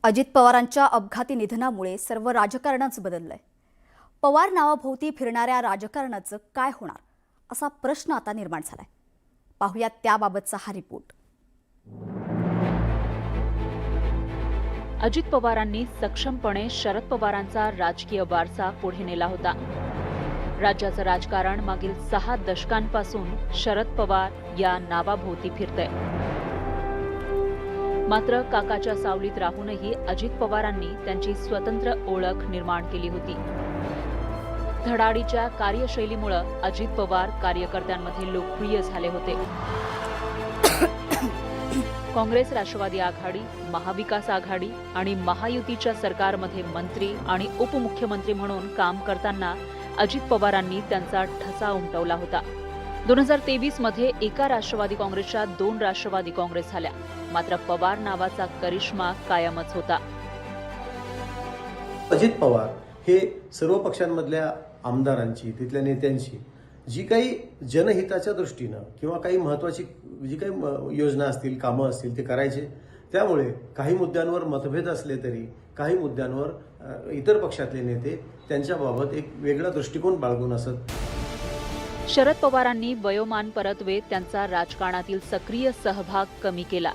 अजित पवारांच्या अपघाती निधनामुळे सर्व राजकारणच बदललंय. पवार नावाभोवती फिरणाऱ्या राजकारणाचं काय होणार असा प्रश्न आता निर्माण झालाय. पाहूयात त्याबाबतचा हा रिपोर्ट. अजित पवारांनी सक्षमपणे शरद पवारांचा राजकीय वारसा पुढे नेला होता. राज्याचं राजकारण मागील 6 दशकांपासून शरद पवार या नावाभोवती फिरतंय. मात्र काकाच्या सावलीत राहूनही अजित पवारांनी त्यांची स्वतंत्र ओळख निर्माण केली होती. धडाडीच्या कार्यशैलीमुळे अजित पवार कार्यकर्त्यांमध्ये लोकप्रिय झाले होते. काँग्रेस राष्ट्रवादी आघाडी, महाविकास आघाडी आणि महायुतीच्या सरकारमध्ये मंत्री आणि उपमुख्यमंत्री म्हणून काम करताना अजित पवारांनी त्यांचा ठसा उमटवला होता. 2023 मध्ये एका राष्ट्रवादी काँग्रेसच्या 2 राष्ट्रवादी काँग्रेस झाल्या. मात्र पवार नावाचा करिश्मा कायमच होता. अजित पवार हे सर्व पक्षांमधल्या आमदारांची, तिथल्या नेत्यांची जी काही जनहिताच्या दृष्टीनं किंवा काही महत्त्वाची जी काही योजना असतील, कामं असतील ते करायचे. त्यामुळे काही मुद्द्यांवर मतभेद असले तरी काही मुद्द्यांवर इतर पक्षातले नेते त्यांच्याबाबत एक वेगळा दृष्टिकोन बाळगून असत. शरद पवारांनी वयोमान परत्वे त्यांचा राजकारणातील सक्रिय सहभाग कमी केला,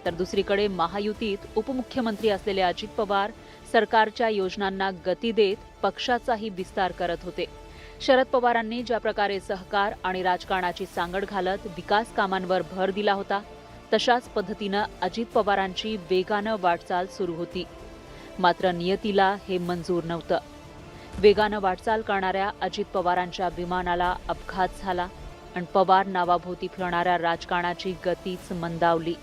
तर दुसरीकडे महायुतीत उपमुख्यमंत्री असलेले अजित पवार सरकारच्या योजनांना गती देत पक्षाचाही विस्तार करत होते. शरद पवारांनी ज्या प्रकारे सहकार आणि राजकारणाची सांगड घालत विकास कामांवर भर दिला होता, तशाच पद्धतीनं अजित पवारांची वेगानं वाटचाल सुरू होती. मात्र नियतीला हे मंजूर नव्हतं. वेगानं वाटचाल करणाऱ्या अजित पवारांच्या विमानाला अपघात झाला आणि पवार नावाभोवती फिरणाऱ्या राजकारणाची गतीच मंदावली.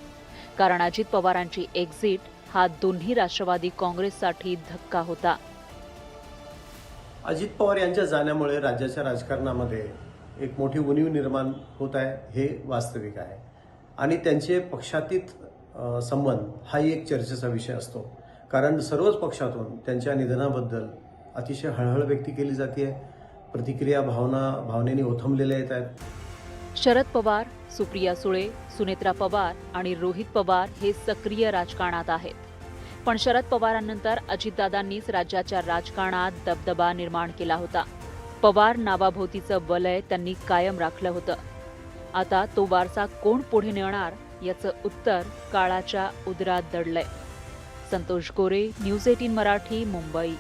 कारण अजित पवारांची एक्झिट हा दोन्ही राष्ट्रवादी काँग्रेससाठी धक्का होता. अजित पवार यांच्या जाण्यामुळे राज्याच्या राजकारणामध्ये एक मोठी उणीव निर्माण होत आहे, हे वास्तविक आहे. आणि त्यांचे पक्षातीत संबंध हाही एक चर्चेचा विषय असतो. कारण सर्वच पक्षातून त्यांच्या निधनाबद्दल अतिशय हळहळ व्यक्त केली जाते. प्रतिक्रिया भावनेने ओथंबलेल्या येत आहेत. शरद पवार, सुप्रिया सुळे, सुनेत्रा पवार आणि रोहित पवार हे सक्रिय राजकारणात आहेत. पण शरद पवारांनंतर अजितदादांनीच राज्याच्या राजकारणात दबदबा निर्माण केला होता. पवार नावाभोवतीचं वलय त्यांनी कायम राखलं होतं. आता तो वारसा कोण पुढे नेणार याचं उत्तर काळाच्या उदरात दडलंय. संतोष गोरे, न्यूज 18 मराठी, मुंबई.